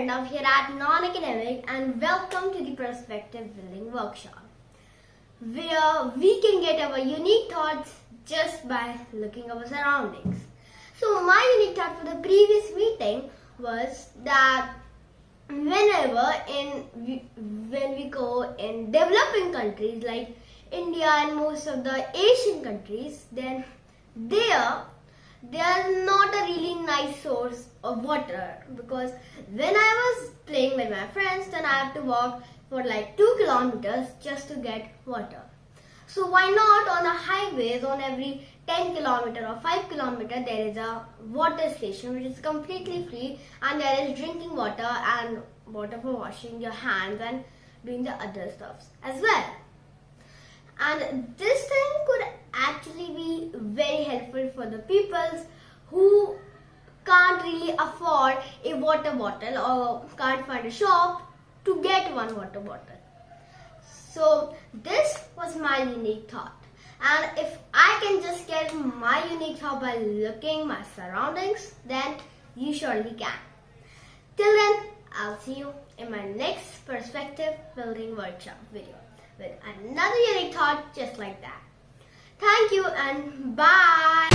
Arnav here at Non-Academic and welcome to the Perspective Building Workshop, where we can get our unique thoughts just by looking at our surroundings. So my unique thought for the previous meeting was that when we go in developing countries like India and most of the Asian countries, then there's not a really nice source of water, because when I was playing with my friends, then I had to walk for like 2 kilometers just to get water. So why not on a highways, on every 10 kilometer or 5 kilometer there is a water station which is completely free, and there is drinking water and water for washing your hands and doing the other stuffs as well. And this thing could actually be very helpful for the peoples who can't really afford a water bottle or can't find a shop to get one water bottle. So this was my unique thought. And if I can just get my unique thought by looking my surroundings, then you surely can. Till then, I'll see you in my next Perspective Building Workshop video with another unique thought just like that. Thank you and bye.